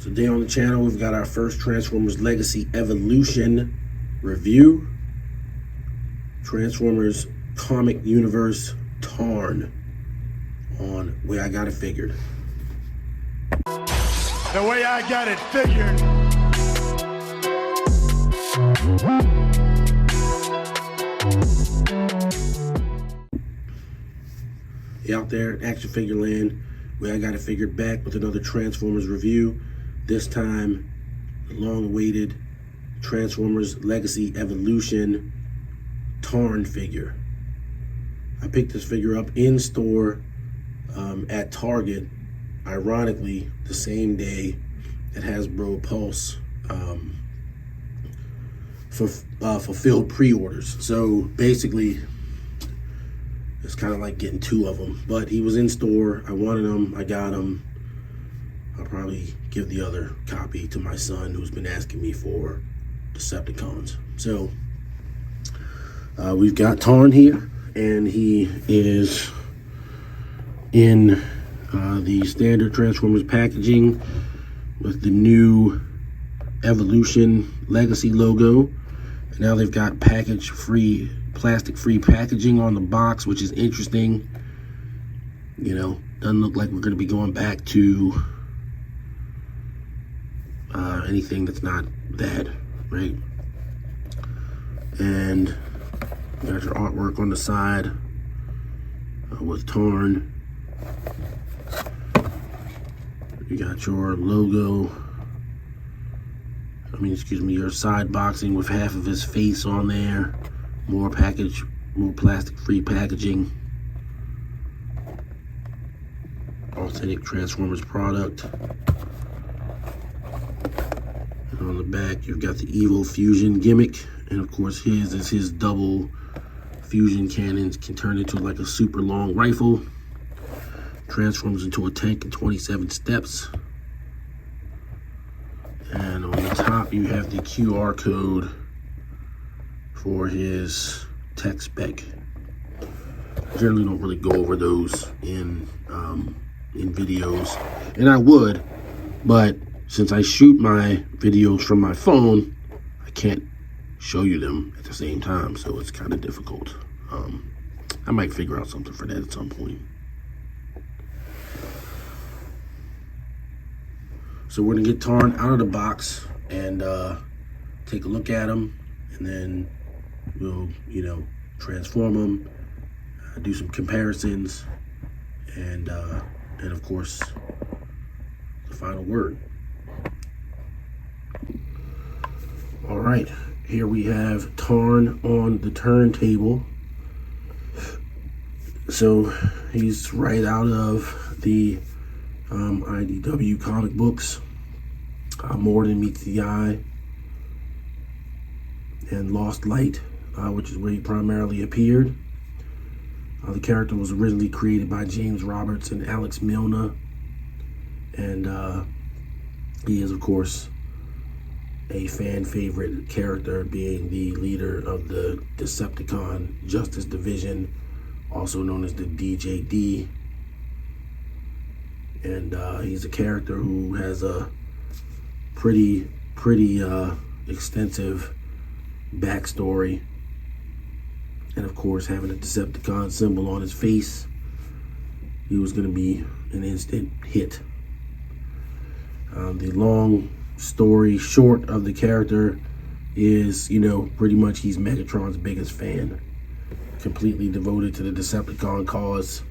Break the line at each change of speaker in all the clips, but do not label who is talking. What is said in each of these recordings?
Today on the channel, we've got our first Transformers Legacy Evolution review. Transformers Comic Universe Tarn on Way I Got It Figured.
The way I got it figured.
Out there at Action Figure Land, Way I Got It Figured, back with another Transformers review. This time, the long-awaited Transformers Legacy Evolution Tarn figure. I picked this figure up in store at Target, ironically, the same day that Hasbro Pulse fulfilled pre-orders. So basically, it's kind of like getting two of them. But he was in store. I wanted him. I got him. I'll probably give the other copy to my son, who's been asking me for Decepticons. So we've got Tarn here, and he is in the standard Transformers packaging with the new Evolution Legacy logo. And now they've got package-free, plastic-free packaging on the box, which is interesting. You know, doesn't look like we're going to be going back to anything that's not that, right? And you got your artwork on the side with Tarn. You got your logo. Your side boxing with half of his face on there. More plastic-free packaging. Authentic Transformers product. And on the back, you've got the Evil Fusion gimmick. And of course, his is his double fusion cannons can turn into like a super long rifle. Transforms into a tank in 27 steps. And on the top, you have the QR code for his tech spec. I generally don't really go over those in videos, and I would, but since I shoot my videos from my phone, I can't show you them at the same time, so it's kind of difficult. I might figure out something for that at some point. So we're gonna get Tarn out of the box and take a look at him, and then we'll, transform him, do some comparisons, and of course, the final word. All right, here we have Tarn on the turntable. So he's right out of the IDW comic books. More Than Meets the Eye and Lost Light, which is where he primarily appeared. The character was originally created by James Roberts and Alex Milne, and he is, of course, a fan favorite character, being the leader of the Decepticon Justice Division, also known as the DJD. And he's a character who has a pretty extensive backstory, and of course, having a Decepticon symbol on his face, he was going to be an instant hit. The long story short of the character is, pretty much he's Megatron's biggest fan, completely devoted to the Decepticon cause.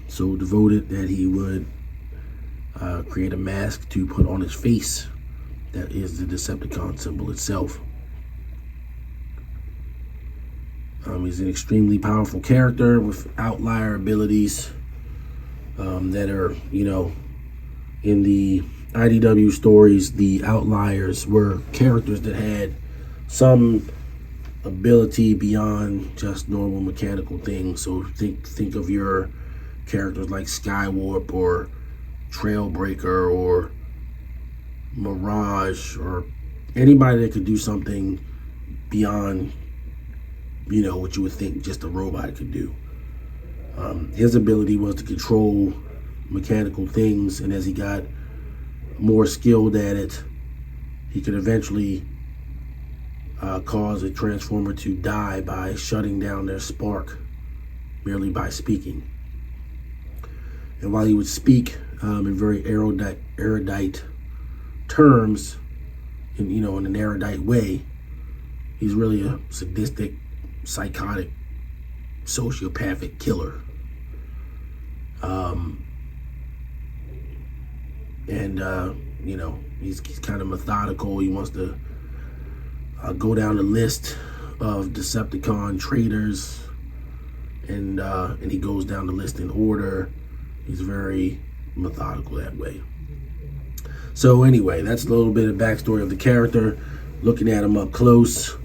So devoted that he would create a mask to put on his face that is the Decepticon symbol itself. He's an extremely powerful character with outlier abilities that are, in the IDW stories, the outliers were characters that had some ability beyond just normal mechanical things. So think of your characters like Skywarp or Trailbreaker or Mirage, or anybody that could do something beyond, what you would think just a robot could do. His ability was to control mechanical things, and as he got more skilled at it, he could eventually cause a transformer to die by shutting down their spark merely by speaking. And while he would speak in very erudite terms, in an erudite way, he's really a sadistic, psychotic, sociopathic killer. He's kind of methodical. He wants to go down the list of Decepticon traitors, and he goes down the list in order. He's very methodical that way. So anyway, that's a little bit of backstory of the character. Looking at him up close,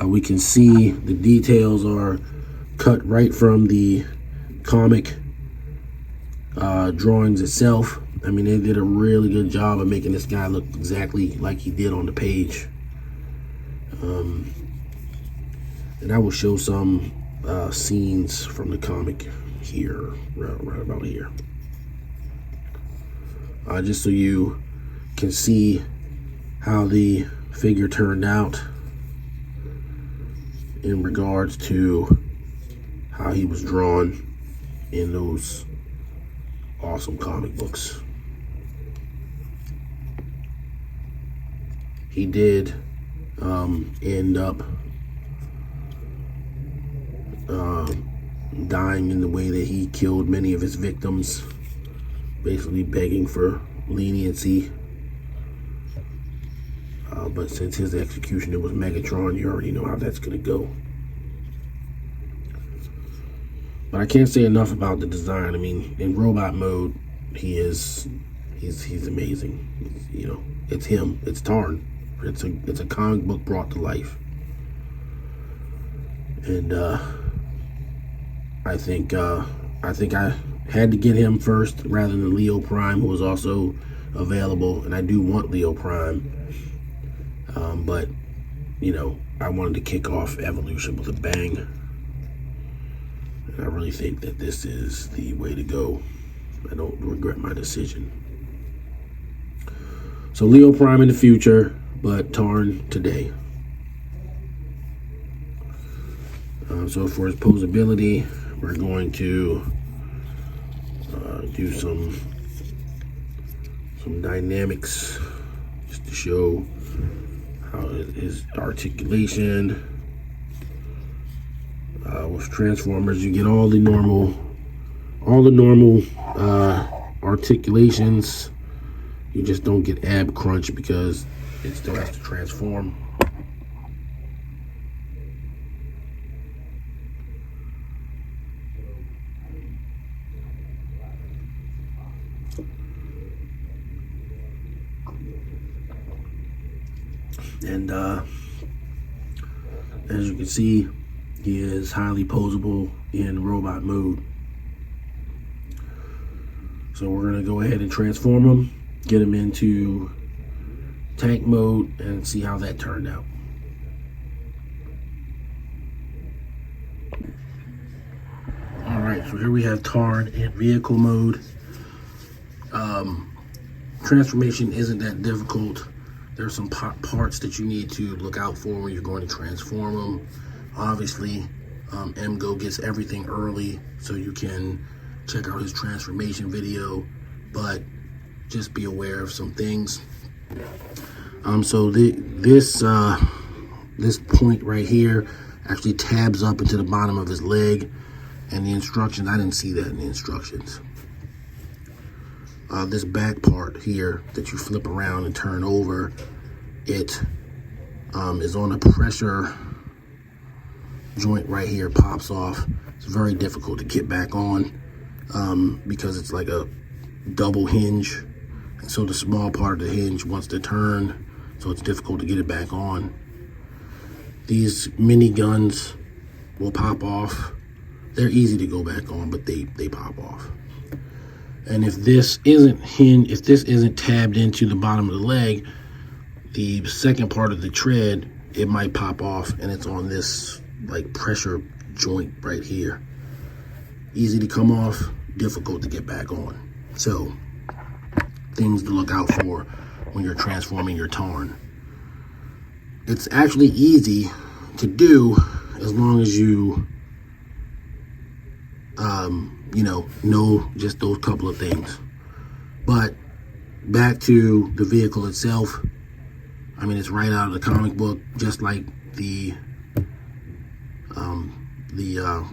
we can see the details are cut right from the comic drawings itself. I mean, they did a really good job of making this guy look exactly like he did on the page. And I will show some scenes from the comic here, right about here. Just so you can see how the figure turned out in regards to how he was drawn in those awesome comic books. He did end up dying in the way that he killed many of his victims, basically begging for leniency. But since his executioner was Megatron, you already know how that's going to go. But I can't say enough about the design. I mean, in robot mode, he's amazing. It's him. It's Tarn. It's a comic book brought to life. And I think I had to get him first rather than Leo Prime, who was also available, and I do want Leo Prime. But I wanted to kick off Evolution with a bang, and I really think that this is the way to go. I don't regret my decision. So Leo Prime in the future, but Tarn today. So for his posability, we're going to do some dynamics just to show how his articulation. With Transformers, you get all the normal articulations. You just don't get ab crunch because it still has to transform. And as you can see, he is highly posable in robot mode. So we're going to go ahead and transform him, get him into tank mode, and see how that turned out. Alright, so here we have Tarn in vehicle mode. Transformation isn't that difficult. There's some parts that you need to look out for when you're going to transform them. Obviously, MGO gets everything early, so you can check out his transformation video, but just be aware of some things. So this point right here actually tabs up into the bottom of his leg, and the instructions, I didn't see that in the instructions. This back part here that you flip around and turn over, it is on a pressure joint right here, pops off. It's very difficult to get back on because it's like a double hinge, and so the small part of the hinge wants to turn, so it's difficult to get it back on. These mini guns will pop off. They're easy to go back on, but they pop off. And if this isn't tabbed into the bottom of the leg, the second part of the tread, it might pop off, and it's on this like pressure joint right here. Easy to come off, difficult to get back on. So things to look out for when you're transforming your Tarn. It's actually easy to do as long as you, know just those couple of things. But back to the vehicle itself, I mean, it's right out of the comic book, just like the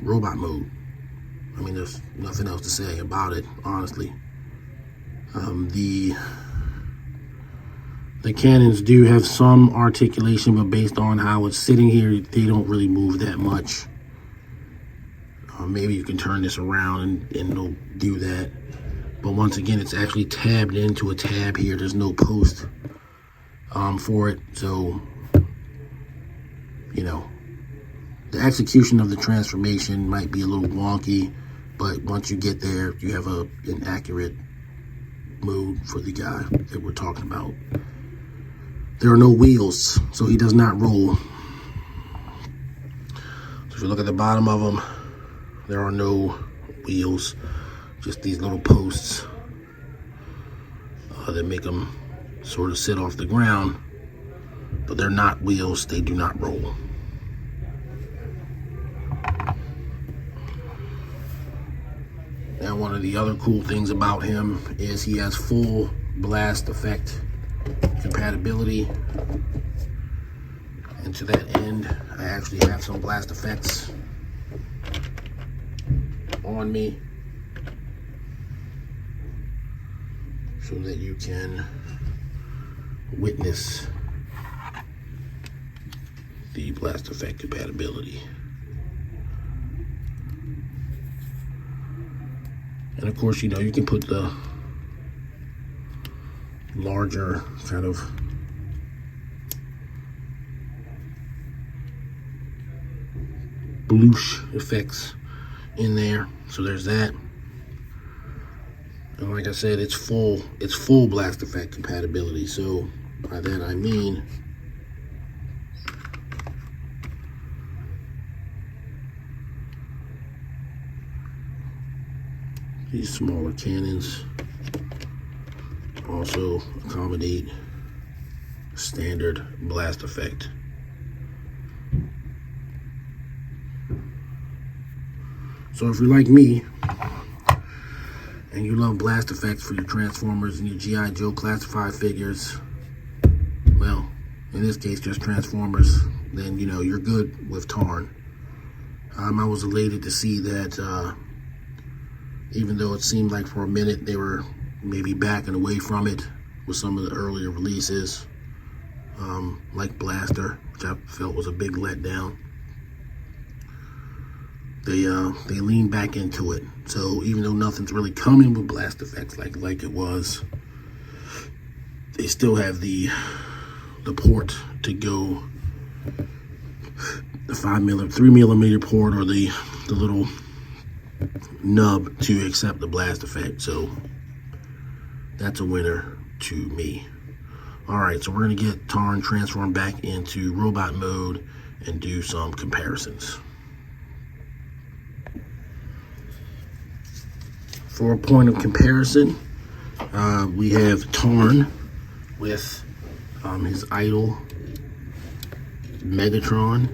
robot mode. I mean, there's nothing else to say about it, honestly. The cannons do have some articulation, but based on how it's sitting here, they don't really move that much. Maybe you can turn this around and it'll do that. But once again, it's actually tabbed into a tab here. There's no post for it. So, the execution of the transformation might be a little wonky, but once you get there, you have an accurate mode for the guy that we're talking about. There are no wheels, so he does not roll. So if you look at the bottom of him, there are no wheels, just these little posts that make them sort of sit off the ground, but they're not wheels, they do not roll. Now, one of the other cool things about him is he has full blast effect compatibility. And to that end, I actually have some blast effects on me so that you can witness the blast effect compatibility. And of course, you can put the larger kind of bloosh effects in there. So there's that. And like I said, it's full blast effect compatibility. So by that I mean these smaller cannons also accommodate standard blast effect. So if you're like me and you love blast effects for your Transformers and your G.I. Joe classified figures, well, in this case just Transformers, then you're good with Tarn. I was elated to see that even though it seemed like for a minute they were maybe backing away from it with some of the earlier releases, like Blaster, which I felt was a big letdown. They lean back into it. So even though nothing's really coming with blast effects like it was, they still have the port to go, the 3mm port, or the little nub to accept the blast effect. So that's a winner to me. Alright, so we're going to get Tarn transformed back into robot mode and do some comparisons. For a point of comparison, we have Tarn with his idol Megatron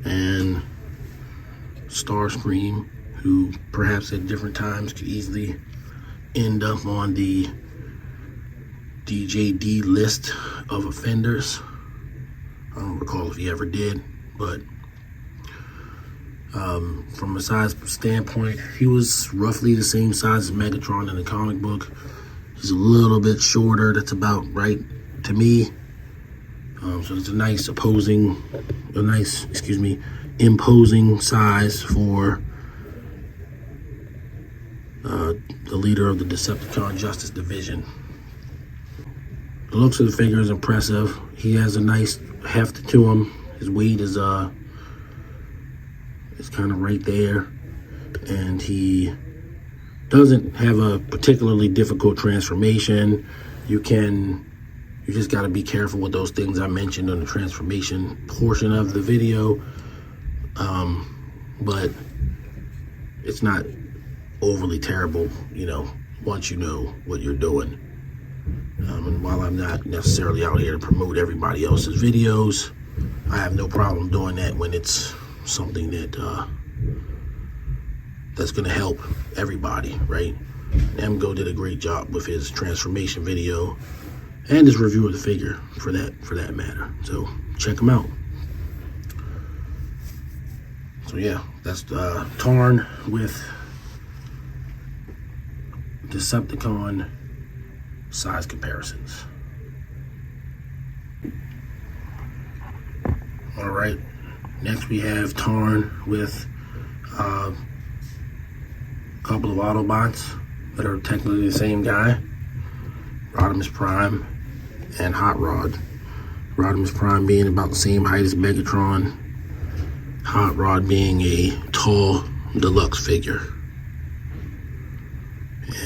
and Starscream, who perhaps at different times could easily end up on the DJD list of offenders. I don't recall if he ever did, but from a size standpoint, he was roughly the same size as Megatron in the comic book. He's a little bit shorter. That's about right to me. So it's a nice imposing size for the leader of the Decepticon Justice Division. The looks of the figure is impressive. He has a nice heft to him. His weight is kind of right there, and he doesn't have a particularly difficult transformation. You just got to be careful with those things I mentioned on the transformation portion of the video, but it's not overly terrible, once you know what you're doing. And while I'm not necessarily out here to promote everybody else's videos, I have no problem doing that when it's something that that's going to help everybody, right? Emgo did a great job with his transformation video and his review of the figure, for that matter. So check him out. So yeah, that's Tarn with Decepticon size comparisons. All right, next we have Tarn with a couple of Autobots that are technically the same guy, Rodimus Prime and Hot Rod. Rodimus Prime being about the same height as Megatron, Hot Rod being a tall deluxe figure.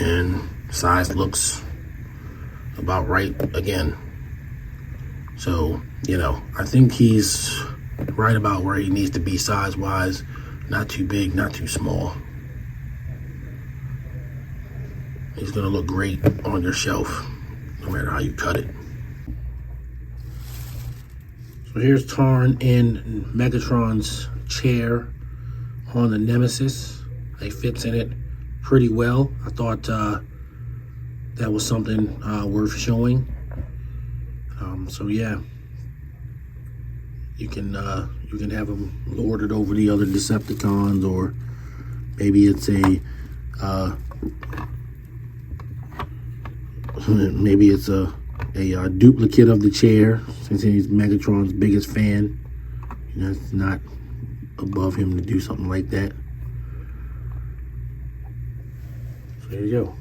And size looks about right again. So, I think he's right about where he needs to be size-wise. Not too big, not too small. He's gonna look great on your shelf, no matter how you cut it. So here's Tarn in Megatron's chair on the Nemesis. He fits in it pretty well. I thought that was something worth showing. So yeah, you can have him lorded over the other Decepticons, or maybe it's a duplicate of the chair, since he's Megatron's biggest fan. It's not above him to do something like that. So there you go.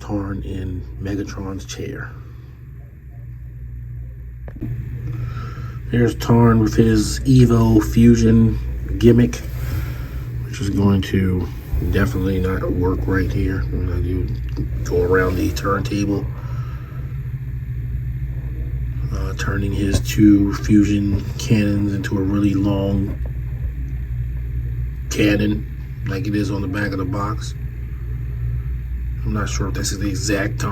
Tarn in Megatron's chair. There's Tarn with his Evo Fusion gimmick, which is going to definitely not work right here. You go around the turntable, turning his two fusion cannons into a really long cannon, like it is on the back of the box. I'm not sure if this is the exact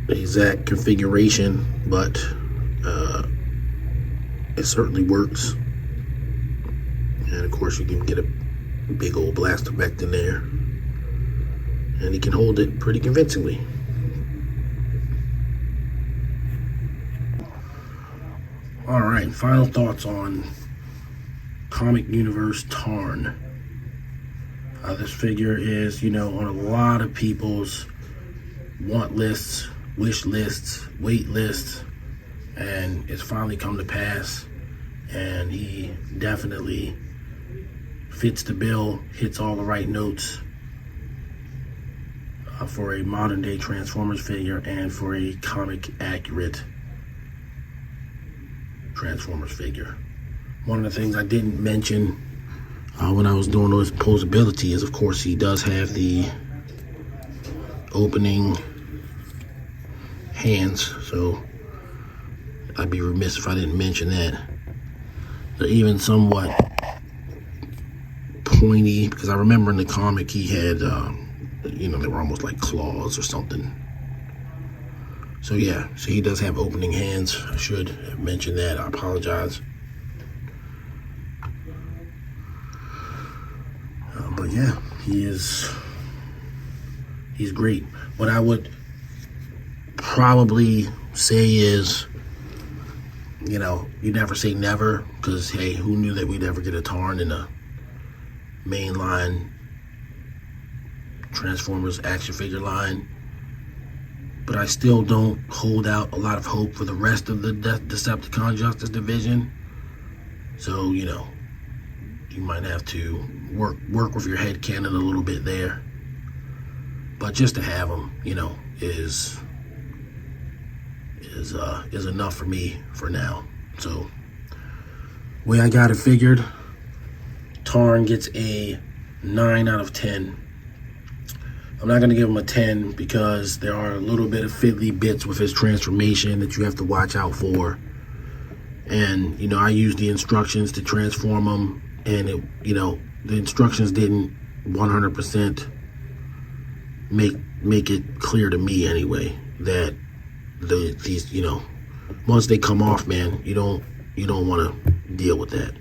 exact configuration, but it certainly works. And of course, you can get a big old blast effect in there, and he can hold it pretty convincingly. All right, final thoughts on Comic Universe Tarn. This figure is, on a lot of people's want lists, wish lists, wait lists, and it's finally come to pass. And he definitely fits the bill, hits all the right notes for a modern day Transformers figure and for a comic accurate Transformers figure. One of the things I didn't mention when I was doing his posability is, of course, he does have the opening hands, so I'd be remiss if I didn't mention that. They're even somewhat pointy, because I remember in the comic he had, they were almost like claws or something. So yeah, so he does have opening hands. I should have mentioned that. I apologize. But yeah, he's great. What I would probably say is, you never say never, because hey, who knew that we'd ever get a Tarn in a mainline Transformers action figure line. But I still don't hold out a lot of hope for the rest of the Decepticon Justice Division. So, you might have to work with your head canon a little bit there. But just to have them, is enough for me for now. So, way I got it figured, Tarn gets a 9 out of 10. I'm not going to give him a 10 because there are a little bit of fiddly bits with his transformation that you have to watch out for. And, I use the instructions to transform him, and the instructions didn't 100% make it clear to me anyway that these, you know, once they come off, man, you don't want to deal with that.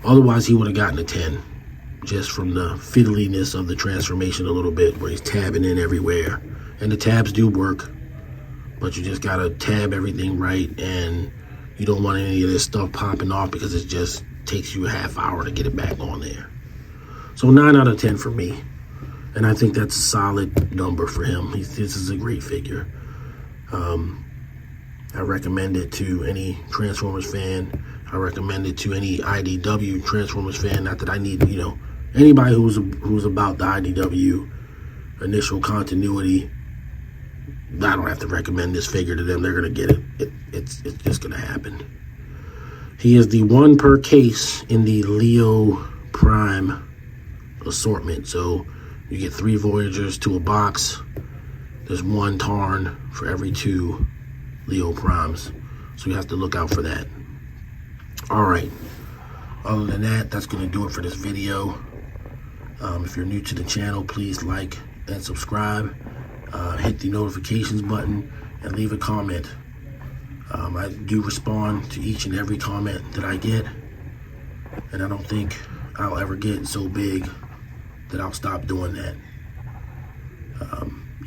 Otherwise, he would have gotten a 10 just from the fiddliness of the transformation a little bit, where he's tabbing in everywhere. And the tabs do work, but you just gotta tab everything right, and you don't want any of this stuff popping off because it just takes you a half hour to get it back on there. So 9 out of 10 for me. And I think that's a solid number for him. This is a great figure. I recommend it to any Transformers fan. I recommend it to any IDW Transformers fan. Not that I need, you know, anybody who's about the IDW initial continuity. I don't have to recommend this figure to them. They're gonna get it. It's just gonna happen. He is the 1 per case in the Leo Prime assortment. So you get 3 Voyagers to a box. There's 1 Tarn for every 2 Leo Primes. So you have to look out for that. All right. Other than that, that's going to do it for this video. If you're new to the channel, please like and subscribe. Hit the notifications button and leave a comment. I do respond to each and every comment that I get. And I don't think I'll ever get so big that I'll stop doing that.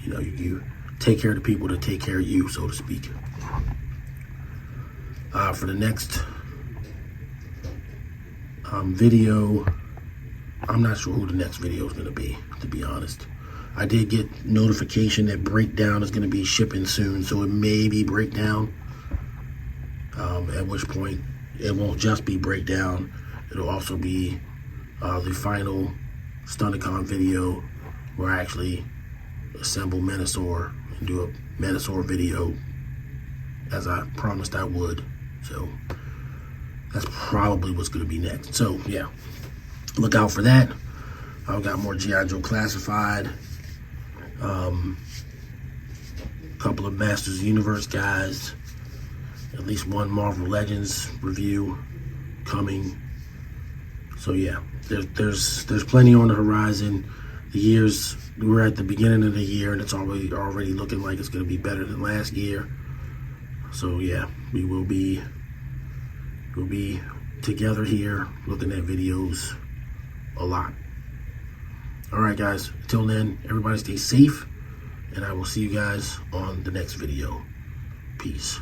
You know, you take care of the people that take care of you, so to speak. For the next video, I'm not sure who the next video is going to be, to be honest. I did get notification that Breakdown is going to be shipping soon, so it may be Breakdown. At which point, it won't just be Breakdown. It'll also be the final Stunticon video where I actually assemble Menasor and do a Menasor video as I promised I would. So that's probably what's going to be next. So yeah, look out for that. I've got more G.I. Joe Classified, couple of Masters of the Universe guys, at least 1 Marvel Legends review coming. So yeah, there's plenty on the horizon. We're at the beginning of the year, and it's already looking like it's going to be better than last year. So yeah, we'll be together here looking at videos a lot. All right, guys. Until then, everybody stay safe, and I will see you guys on the next video. Peace.